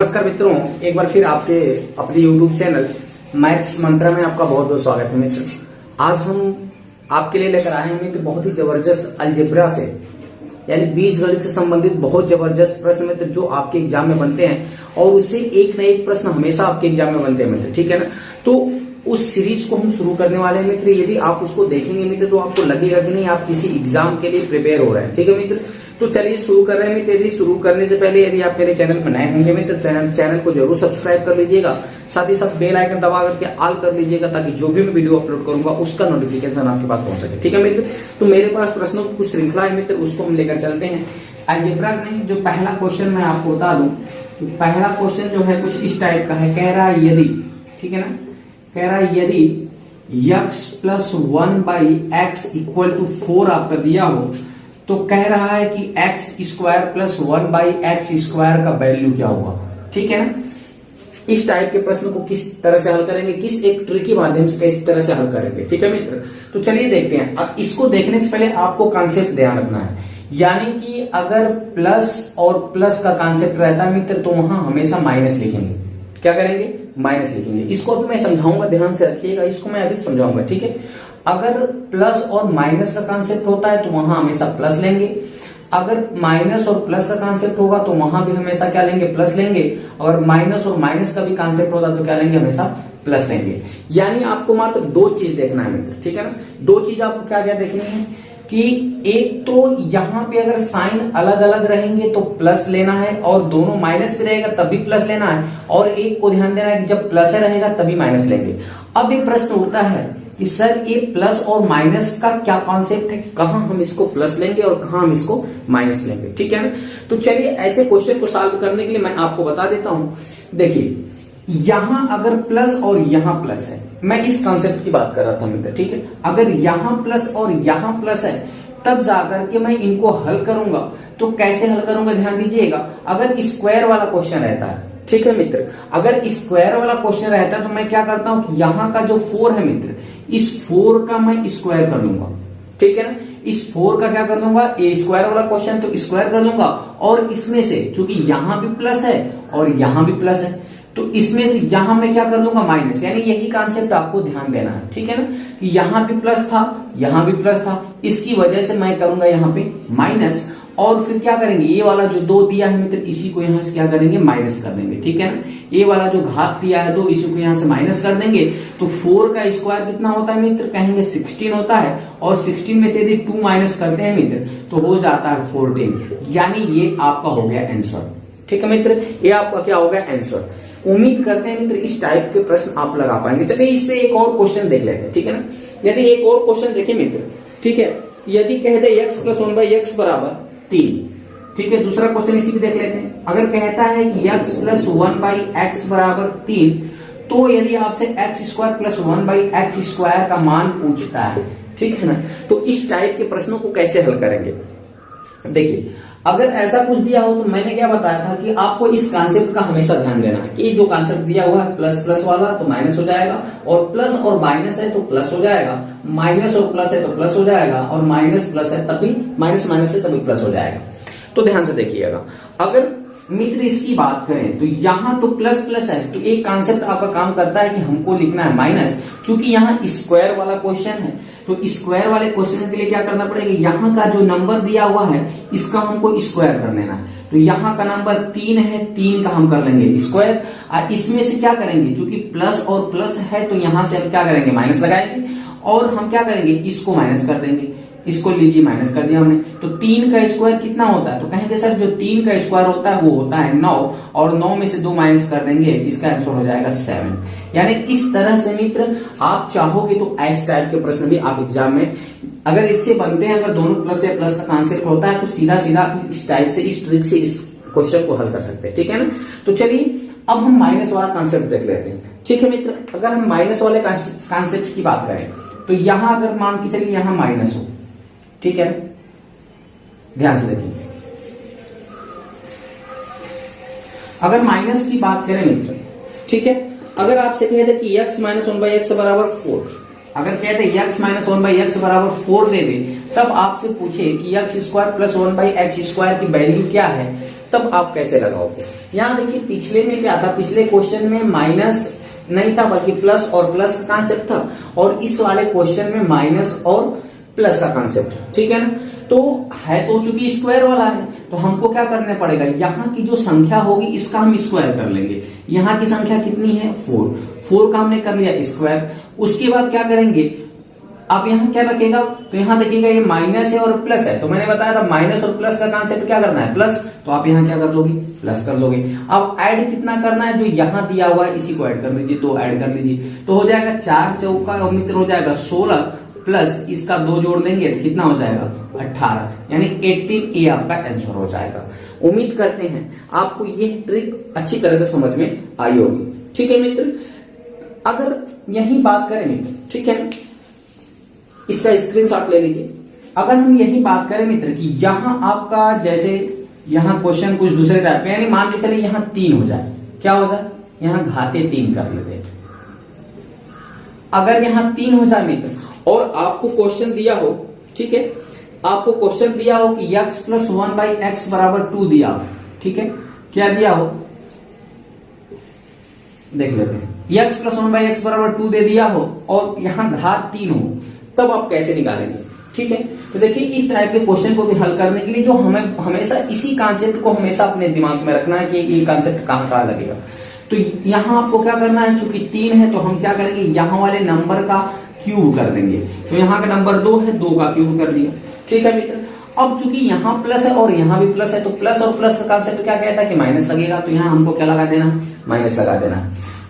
नमस्कार मित्रों, एक बार फिर आपके अपने YouTube चैनल मैथ्स मंत्रा में आपका बहुत बहुत स्वागत है मित्र। आज हम आपके लिए लेकर आए हैं मित्र बहुत ही जबरदस्त अलजेब्रा से यानी बीजगणित से संबंधित बहुत जबरदस्त प्रश्न मित्र जो आपके एग्जाम में बनते हैं और उससे एक न एक प्रश्न हमेशा आपके एग्जाम में बनते हैं मित्र, ठीक है ना। तो उस सीरीज को हम शुरू करने वाले हैं मित्र। यदि आप उसको देखेंगे मित्र तो आपको लगेगा कि नहीं आप किसी एग्जाम के लिए प्रिपेयर हो रहे हैं, ठीक है मित्र। तो चलिए शुरू कर रहे हैं मित्र। यदि शुरू करने से पहले यदि आप मेरे चैनल पर नए होंगे मित्र चैनल को जरूर सब्सक्राइब कर लीजिएगा, साथ ही साथ बेल आइकन दबा करके ऑल कर लीजिएगा ताकि जो भी मैं वीडियो अपलोड करूंगा उसका नोटिफिकेशन आपके पास पहुंच सके, ठीक है मित्र। तो मेरे पास प्रश्नों की कुछ श्रृंखला है मित्र, उसको हम लेकर चलते हैं। अलजेब्रा में जो पहला क्वेश्चन मैं आपको बता दूं कि पहला क्वेश्चन जो है कुछ इस टाइप का है। कह रहा है यदि, ठीक है ना, कह रहा है यदि x plus 1/x equal to 4 आपका दिया हो तो कह रहा है कि x square plus 1/x square का वैल्यू क्या होगा, ठीक है ना। इस टाइप के प्रश्न को किस तरह से हल करेंगे, किस एक ट्रिक के माध्यम से किस तरह से हल करेंगे, ठीक है मित्र। तो चलिए देखते हैं। अब इसको देखने से पहले आपको कॉन्सेप्ट ध्यान रखना है, यानी कि अगर प्लस और प्लस का कॉन्सेप्ट रहता है मित्र तो वहां हमेशा माइनस लिखेंगे। क्या करेंगे? माइनस लिखेंगे। इसको अभी मैं समझाऊंगा, ध्यान से रखिएगा, इसको मैं अभी समझाऊंगा, ठीक है। अगर प्लस और माइनस का कॉन्सेप्ट होता है तो वहां हमेशा प्लस लेंगे। अगर माइनस और प्लस का कॉन्सेप्ट होगा तो वहां भी हमेशा क्या लेंगे? प्लस लेंगे। अगर माइनस और माइनस का भी कॉन्सेप्ट होगा तो क्या लेंगे? हमेशा प्लस लेंगे। यानी आपको मात्र दो चीज देखना है मित्र, ठीक है ना। दो चीज आपको क्या क्या देखनी है कि एक तो यहां पे अगर साइन अलग अलग रहेंगे तो प्लस लेना है और दोनों माइनस पे रहेगा तभी प्लस लेना है, और एक को ध्यान देना है कि जब प्लस रहेगा तभी माइनस लेंगे। अब ये प्रश्न उठता है कि सर ये प्लस और माइनस का क्या कॉन्सेप्ट है, कहां हम इसको प्लस लेंगे और कहां हम इसको माइनस लेंगे, ठीक है ना। तो चलिए ऐसे क्वेश्चन को सॉल्व करने के लिए मैं आपको बता देता हूं। देखिए यहां अगर प्लस और यहां प्लस है, मैं इस कॉन्सेप्ट की बात कर रहा था मित्र, ठीक है। अगर यहां प्लस और यहां प्लस है तब जाकर के मैं इनको हल करूंगा। तो कैसे हल करूंगा ध्यान दीजिएगा। अगर स्क्वायर वाला क्वेश्चन रहता है, ठीक है मित्र, अगर स्क्वायर वाला क्वेश्चन रहता है तो मैं क्या करता हूं कि यहां का जो 4 है मित्र, इस 4 का मैं स्क्वायर कर लूंगा, ठीक है ना। इस 4 का क्या कर लूंगा? ए स्क्वायर वाला क्वेश्चन तो स्क्वायर कर लूंगा, और इसमें से चूंकि यहां भी प्लस है और यहां भी प्लस है तो इसमें से यहां मैं क्या कर लूंगा? माइनस। यानी यही कॉन्सेप्ट आपको ध्यान देना है, ठीक है ना, कि यहां भी प्लस था यहां भी प्लस था, इसकी वजह से मैं करूंगा यहां पे माइनस, और फिर क्या करेंगे? ये वाला जो 2 दिया है मित्र इसी को यहां से क्या करेंगे? माइनस कर देंगे, ठीक है ना। ये वाला जो घात दिया है 2 इसी को यहां से माइनस कर देंगे। तो 4 का स्क्वायर कितना होता है मित्र? कहेंगे 16 होता है, और 16 में से यदि 2 माइनस करते हैं मित्र तो हो जाता है 14। यानी ये आपका हो गया आंसर, ठीक है मित्र। ये आपका क्या हो गया? आंसर। उम्मीद करते हैं मित्र इस टाइप के प्रश्न आप लगा पाएंगे। चलिए इस पे एक और क्वेश्चन देख लेते हैं, ठीक है ना। यदि एक और क्वेश्चन देखें मित्र, ठीक है, यदि कह दे x प्लस 1/x बराबर 3, ठीक है। दूसरा क्वेश्चन इसी पे देख लेते हैं। अगर कहता है कि x प्लस 1/x बराबर 3 तो यदि आपसे x square plus 1/x square का मान पूछता है, ठीक है ना, तो इस टाइप के प्रश्नों को कैसे हल करेंगे? देखिए अगर ऐसा कुछ दिया हो तो मैंने क्या बताया था कि आपको इस कॉन्सेप्ट का हमेशा ध्यान देना है। ये जो कॉन्सेप्ट दिया हुआ है प्लस प्लस वाला तो माइनस हो जाएगा, और प्लस और माइनस है तो प्लस हो जाएगा, माइनस और प्लस है तो प्लस हो जाएगा, और माइनस प्लस है तभी माइनस माइनस है तभी प्लस हो जाएगा। तो ध्यान से देखिएगा। अगर मित्र इसकी बात करें तो यहां तो प्लस प्लस है तो एक कॉन्सेप्ट आपका काम करता है कि हमको लिखना है माइनस, क्योंकि यहाँ स्क्वायर वाला क्वेश्चन है। तो स्क्वायर वाले क्वेश्चन के लिए क्या करना पड़ेगा? यहाँ का जो नंबर दिया हुआ है इसका हमको स्क्वायर कर लेना है। तो यहाँ का नंबर 3 है, 3 का हम कर लेंगे स्क्वायर, और इसमें से क्या करेंगे? क्योंकि प्लस और प्लस है तो यहां से हम क्या करेंगे? माइनस लगाएंगे, और हम क्या करेंगे? इसको माइनस कर देंगे। इसको लीजिए माइनस कर दिया हमने। तो 3 का स्क्वायर कितना होता है? तो कहेंगे सर जो 3 का स्क्वायर होता है वो होता है 9, और 9 में से 2 माइनस कर देंगे, इसका आंसर हो जाएगा 7। यानी इस तरह से मित्र आप चाहोगे तो इस टाइप के प्रश्न भी आप एग्जाम में अगर इससे बनते हैं, अगर दोनों प्लस या प्लस का कॉन्सेप्ट होता है तो सीधा सीधा इस टाइप से इस ट्रिक से इस क्वेश्चन को हल कर सकते हैं, ठीक है ना। तो चलिए अब हम माइनस वाला कॉन्सेप्ट देख लेते हैं, ठीक है मित्र। अगर हम माइनस वाले कॉन्सेप्ट की बात करें तो यहां अगर मान के चलिए यहां माइनस हो, ठीक है, ध्यान से देखिए। अगर माइनस की बात करें मित्र, ठीक है, अगर आपसे कह दे कि x माइनस 1/x बराबर 4, अगर कहते x माइनस 1/x बराबर 4 दे दे, तब आपसे पूछे कि x square plus 1/x square की वैल्यू क्या है, तब आप कैसे लगाओगे। यहाँ देखिए पिछले में क्या था, पिछले क्वेश्चन में माइनस नहीं था बल्कि प्लस और प्लस का कॉन्सेप्ट था, और इस वाले क्वेश्चन में माइनस और प्लस का कॉन्सेप्ट है, ठीक है ना। तो है तो चूंकि स्क्वायर वाला है तो हमको क्या करना पड़ेगा, यहाँ की जो संख्या होगी इसका हम स्क्वायर कर लेंगे। यहाँ की संख्या कितनी है 4 का हमने कर लिया स्क्वायर। उसके बाद क्या करेंगे, अब यहाँ क्या रखेगा, तो यहाँ देखिएगा ये माइनस है और प्लस है, तो मैंने बताया था माइनस और प्लस का कॉन्सेप्ट क्या करना है प्लस, तो आप यहाँ क्या कर लोगे प्लस कर लोगे। अब ऐड कितना करना है, जो यहाँ दिया हुआ है इसी को ऐड कर लीजिए, 2 ऐड कर लीजिए, तो हो जाएगा 4 चौका मित्र हो जाएगा 16 प्लस इसका 2 जोड़ देंगे तो कितना हो जाएगा 18, यानी 18 ये आपका आंसर हो जाएगा। उम्मीद करते हैं आपको ये ट्रिक अच्छी तरह से समझ में आई होगी, ठीक है मित्र। अगर यही बात करें मित्र, ठीक है, इसका स्क्रीनशॉट ले लीजिए। अगर हम यही बात करें मित्र कि यहां आपका जैसे यहां क्वेश्चन कुछ दूसरे टाइप का, यानी मान के चलिए यहां 3 हो जाए, क्या हो जाए, यहां घाते 3 कर लेते हैं। अगर यहां 3 हो जाए मित्र और आपको क्वेश्चन दिया हो, ठीक है, आपको क्वेश्चन दिया हो कि x प्लस 1/x बराबर 2 दिया हो, ठीक है, क्या दिया हो देख लेते हैं, x प्लस 1/x बराबर 2 दे दिया हो और यहां घात 3 हो, तब आप कैसे निकालेंगे, ठीक है। तो देखिए इस टाइप के क्वेश्चन को भी हल करने के लिए जो हमें हमेशा इसी कॉन्सेप्ट को हमेशा अपने दिमाग में रखना है कि ये कॉन्सेप्ट कहां कहां लगेगा। तो यहां आपको क्या करना है, चूंकि 3 है तो हम क्या करेंगे, यहां वाले नंबर का क्यूब कर देंगे, तो यहाँ का नंबर 2 है, 2 का क्यूब कर दिया, ठीक है मित्र। अब चूंकि यहाँ प्लस है और यहाँ भी प्लस है, तो प्लस और प्लस का कॉन्सेप्ट क्या कहता है कि माइनस लगेगा, तो यहाँ हमको क्या लगा देना, माइनस लगा देना।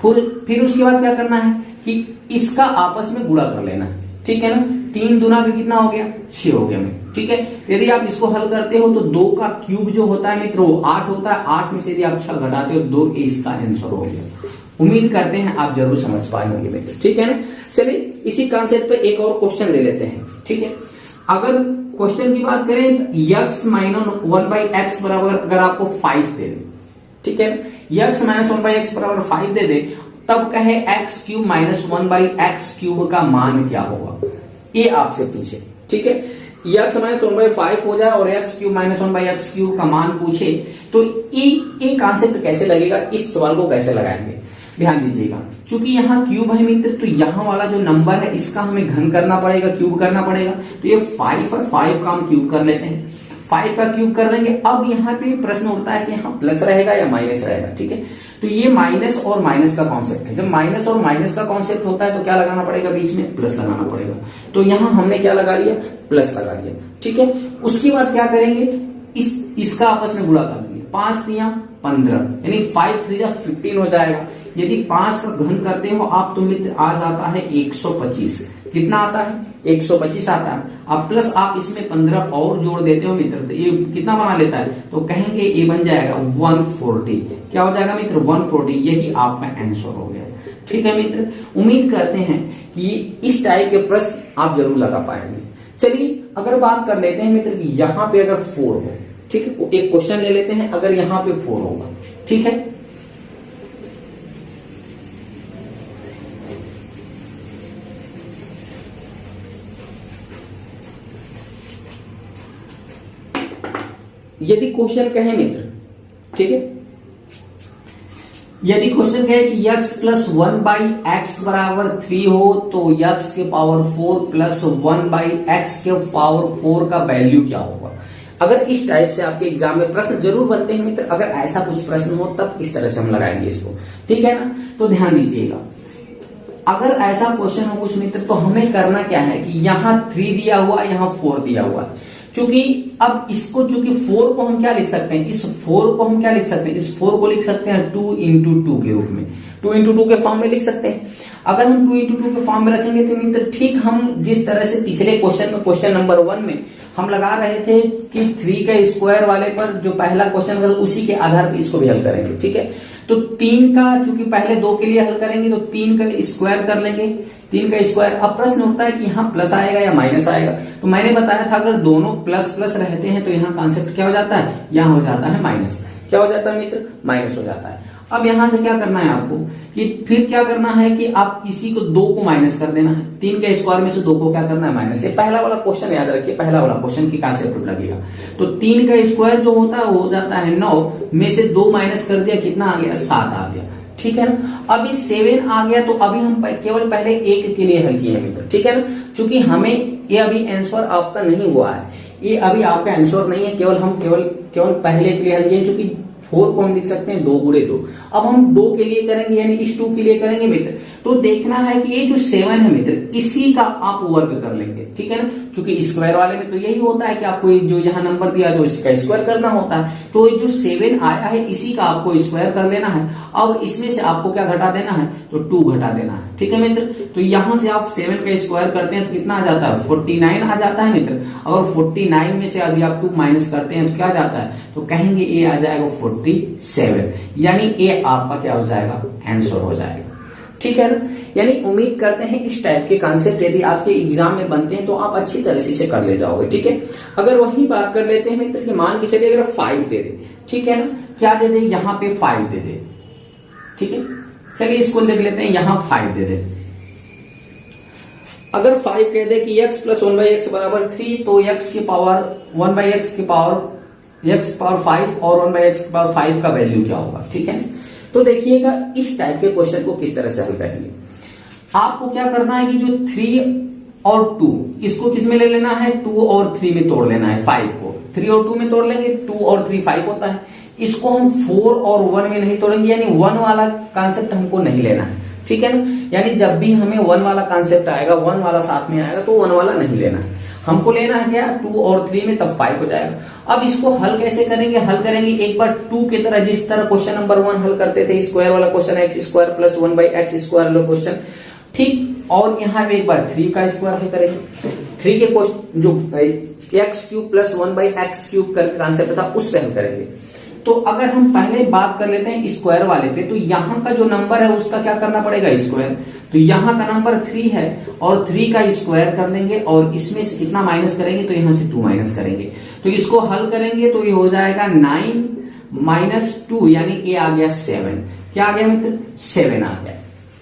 फिर उसके बाद क्या करना है कि इसका आपस में गुणा कर लेना, ठीक है ना। 3 दूना का कितना हो गया 6 हो गया मित्र, ठीक है। यदि आप इसको हल करते हो तो 2 का क्यूब जो होता है मित्र वो 8 होता है, 8 में से यदि आप 6 घटाते हो 2 इसका आंसर हो गया। उम्मीद करते हैं आप जरूर समझ पाए होंगे मित्र, ठीक है ना। चलिए इसी कॉन्सेप्ट पे एक और क्वेश्चन ले लेते हैं, ठीक है। अगर क्वेश्चन की बात करें तो x माइनस 1/x बराबर अगर आपको 5 दे दे, ठीक है, x माइनस 1/x बराबर 5 दे दे, तब कहे x cube minus 1/x cube का मान क्या होगा, ये आपसे पूछे, ठीक है। x माइनस 1/5 हो जाए और x cube minus 1/x cube का मान पूछे, तो ये कॉन्सेप्ट कैसे लगेगा, इस सवाल को कैसे लगाएंगे, ध्यान दीजिएगा। चूंकि यहाँ क्यूब है मित्र तो यहाँ वाला जो नंबर है इसका हमें घन करना पड़ेगा, क्यूब करना पड़ेगा, तो ये 5 और 5 का हम क्यूब कर लेते हैं, 5 का क्यूब कर लेंगे। अब यहाँ पे प्रश्न उठता है कि यहाँ प्लस रहेगा या माइनस रहेगा, ठीक है। तो ये माइनस और माइनस का कॉन्सेप्ट है, जब माइनस और माइनस का कॉन्सेप्ट होता है तो क्या लगाना पड़ेगा, बीच में प्लस लगाना पड़ेगा, तो यहाँ हमने क्या लगा लिया, प्लस लगा लिया, ठीक है। उसके बाद क्या करेंगे, इसका आपस में गुणा कर लेंगे, 5 3 15 यानी 5 3 15 हो जाएगा। यदि 5 का घन करते हो आप तो मित्र आ जाता है 125, कितना आता है 125 आता है। अब प्लस आप इसमें 15 और जोड़ देते हो मित्र तो ये कितना बना लेता है, तो कहेंगे ये बन जाएगा 140, क्या हो जाएगा मित्र 140, यही आपका आंसर हो गया, ठीक है मित्र। उम्मीद करते हैं कि इस टाइप के प्रश्न आप जरूर लगा पाएंगे। चलिए अगर बात कर लेते हैं मित्र कि यहाँ पे अगर 4 हो, ठीक है, एक क्वेश्चन ले लेते हैं, अगर यहाँ पे 4 होगा, ठीक है, यदि क्वेश्चन कहे मित्र, ठीक है, यदि क्वेश्चन कहे कि x प्लस 1/x बराबर 3 हो तो x के पावर 4 प्लस 1/x के पावर 4 का वैल्यू क्या होगा। अगर इस टाइप से आपके एग्जाम में प्रश्न जरूर बनते हैं मित्र, अगर ऐसा कुछ प्रश्न हो तब इस तरह से हम लगाएंगे इसको, ठीक है ना। तो ध्यान दीजिएगा, अगर ऐसा क्वेश्चन हो कुछ मित्र तो हमें करना क्या है कि यहाँ 3 दिया हुआ, यहाँ 4 दिया हुआ है, चूंकि अब इसको चूंकि 4 को हम क्या लिख सकते हैं, इस 4 को हम क्या लिख सकते हैं, इस 4 को लिख सकते हैं 2 into 2 के रूप में, 2 into 2 के फॉर्म में लिख सकते हैं। अगर हम 2 into 2 के फॉर्म में रखेंगे तो मित्र ठीक हम जिस तरह से पिछले क्वेश्चन में क्वेश्चन नंबर 1 में हम लगा रहे थे कि 3 के स्क्वायर वाले पर जो पहला क्वेश्चन था उसी के आधार पर इसको भी हल करेंगे, ठीक है। तो 3 का चूंकि पहले 2 के लिए हल करेंगे तो 3 का स्क्वायर कर लेंगे, 3 का स्क्वायर। अब प्रश्न उठता है कि यहाँ प्लस आएगा या माइनस आएगा, तो मैंने बताया था अगर दोनों प्लस प्लस रहते हैं तो यहाँ कॉन्सेप्ट क्या हो जाता है, यहाँ हो जाता है माइनस, क्या हो जाता है मित्र, माइनस हो जाता है। अब यहां से क्या करना है आपको कि फिर क्या करना है कि आप इसी को 2 को माइनस कर देना है। 3 के स्क्वायर में से 2 को क्या करना है माइनस। ये पहला वाला क्वेश्चन याद रखिए, पहला वाला क्वेश्चन की कांसेप्ट लगेगा। तो 3 का स्क्वायर जो होता है वो हो जाता है 9 में से 2 माइनस कर दिया, कितना आ गया 7 आ गया, ठीक है ना। अभी 7 आ गया तो अभी हम केवल पहले 1 के लिए हल किए हैं मित्र, ठीक है ना। क्योंकि हमें ये अभी आंसर आपका नहीं हुआ है, ये अभी आपका आंसर नहीं है, केवल हम केवल पहले के लिए हल किए, क्योंकि 4 को हम लिख सकते हैं 2 गुणे 2। अब हम 2 के लिए करेंगे यानी इस 2 के लिए करेंगे मित्र। तो देखना है कि ये जो 7 है मित्र इसी का आप वर्ग कर लेंगे, ठीक है ना। क्योंकि स्क्वायर वाले में तो यही होता है कि आपको जो यहाँ नंबर दिया तो इसका स्क्वायर करना होता है। तो जो 7 आया है इसी का आपको स्क्वायर कर लेना है। अब इसमें से आपको क्या घटा देना है, तो 2 घटा देना है, ठीक है मित्र। तो यहां से आप 7 का स्क्वायर करते हैं तो कितना आ जाता है 49 आ जाता है मित्र। अगर 49 में से यदि आप 2 माइनस करते हैं तो क्या जाता है, तो कहेंगे ये आ जाएगा 47, यानी ये आपका क्या हो जाएगा आंसर हो जाएगा, ठीक है ना। यानी उम्मीद करते हैं इस टाइप के कॉन्सेप्ट यदि आपके एग्जाम में बनते हैं तो आप अच्छी तरह से इसे कर ले जाओगे, ठीक है। अगर वही बात कर लेते हैं मित्र कि मान के चलिए अगर 5 दे दे, ठीक है ना, क्या दे दे यहाँ पे 5 दे दे, ठीक है। चलिए इसको लिख लेते हैं, यहां 5 दे दे। अगर 5 कह दे कि x प्लस 1/x बराबर 3, तो x की पावर 1/x की पावर x पावर 5 और 1/x की पावर 5 का वैल्यू क्या होगा, ठीक है। तो देखिएगा इस टाइप के क्वेश्चन को किस तरह से हल करेंगे। आपको क्या करना है कि जो 3 और 2 इसको किस में ले लेना है, 2 और 3 में तोड़ लेना है। 5 को 3 और 2 में तोड़ लेंगे, 2 और 3 5 होता है। इसको हम 4 और 1 में नहीं तोड़ेंगे, यानी 1 वाला कॉन्सेप्ट हमको नहीं लेना है, ठीक है ना। यानी जब भी हमें 1 वाला कॉन्सेप्ट आएगा, 1 वाला साथ में आएगा तो 1 वाला नहीं लेना है, हमको लेना है क्या 2 और 3 में, तब 5 हो जाएगा। अब इसको हल कैसे करेंगे, हल करेंगे एक बार 2 की तरह, जिस तरह क्वेश्चन नंबर 1 हल करते थे, स्क्वायर वाला question x square plus 1/x square वाला क्वेश्चन, ठीक। और यहाँ पे एक बार 3 का स्क्वायर हल करेंगे। 3 के क्वेश्चन जो x cube plus 1/x cube का कॉन्सेप्ट था उस पे हल करेंगे। तो अगर हम पहले बात कर लेते हैं स्क्वायर वाले पे, तो यहाँ का जो नंबर है उसका क्या करना पड़ेगा स्क्वायर। तो यहाँ का नंबर 3 है और 3 का स्क्वायर कर लेंगे और इसमें से कितना माइनस करेंगे, तो यहाँ से 2 माइनस करेंगे। तो इसको हल करेंगे तो ये हो जाएगा 9 माइनस 2, यानी ये आ गया 7। क्या आ गया मित्र, 7 आ गया,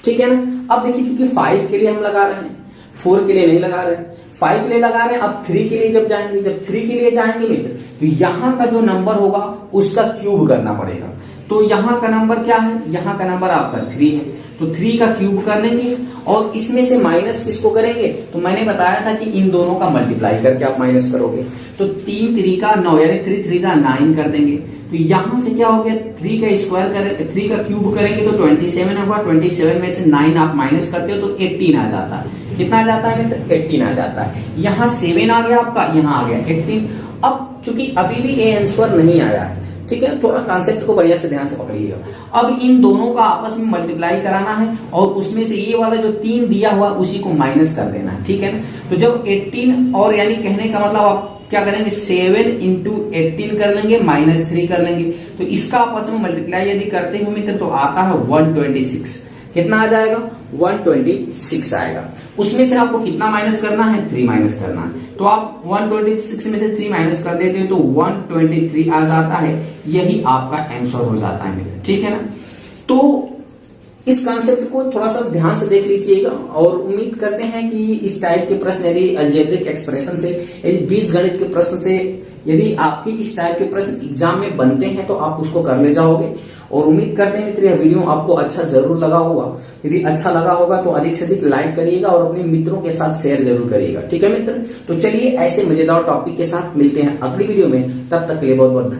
ठीक है ना। अब देखिए चूंकि 5 के लिए हम लगा रहे हैं, 4 के लिए नहीं लगा रहे हैं, 5 के लिए लगा रहे हैं। अब 3 के लिए जब 3 के लिए जाएंगे मित्र, तो यहाँ का जो नंबर होगा उसका क्यूब करना पड़ेगा। तो यहाँ का नंबर क्या है, यहाँ का नंबर आपका 3 है, तो 3 का क्यूब कर लेंगे और इसमें से माइनस किसको करेंगे, तो मैंने बताया था कि इन दोनों का मल्टीप्लाई करके आप माइनस करोगे। तो 3 3 का 9, यानी 3 3 जा 9 कर देंगे। तो यहां से क्या हो गया, 3 का स्क्वायर करें, 3 का क्यूब करेंगे तो 27 होगा। 27 में से 9 आप माइनस करते हो तो 18 आ जाता है। कितना आ जाता है मित्र, 18 आ जाता है। यहाँ 7 आ गया आपका, यहाँ आ गया 18। अब चूंकि अभी भी ए आंसर नहीं आया है, ठीक है, थोड़ा कॉन्सेप्ट को बढ़िया से ध्यान से पकड़िएगा। अब इन दोनों का आपस में मल्टीप्लाई कराना है और उसमें से ये वाला जो 3 दिया हुआ उसी को माइनस कर देना है, ठीक है ना। तो जब 18 और यानी कहने का मतलब आप क्या करेंगे, 7 इंटू 18 कर लेंगे, माइनस 3 कर लेंगे। तो इसका आपस में मल्टीप्लाई यदि करते हो मित्र तो आता है 126। कितना आ जाएगा, 126 आएगा। उसमें से आपको कितना माइनस करना है, 3 माइनस करना है। तो आप 126 में से 3 माइनस कर देते हो तो 123 आ जाता है। यही आपका आंसर हो जाता है मित्र, ठीक है ना। तो इस कॉन्सेप्ट को थोड़ा सा ध्यान से देख लीजिएगा और उम्मीद करते हैं कि इस टाइप के प्रश्न यदि अलजेब्रिक एक्सप्रेशन से, यदि बीजगणित के प्रश्न से यदि आपके इस टाइप के प्रश्न एग्जाम में बनते हैं तो आप उसको कर ले जाओगे। और उम्मीद करते हैं मित्र यह वीडियो आपको अच्छा जरूर लगा होगा। यदि अच्छा लगा होगा तो अधिक से अधिक लाइक करिएगा और अपने मित्रों के साथ शेयर जरूर करिएगा, ठीक है मित्र। तो चलिए ऐसे मजेदार टॉपिक के साथ मिलते हैं अगली वीडियो में, तब तक के लिए बहुत बहुत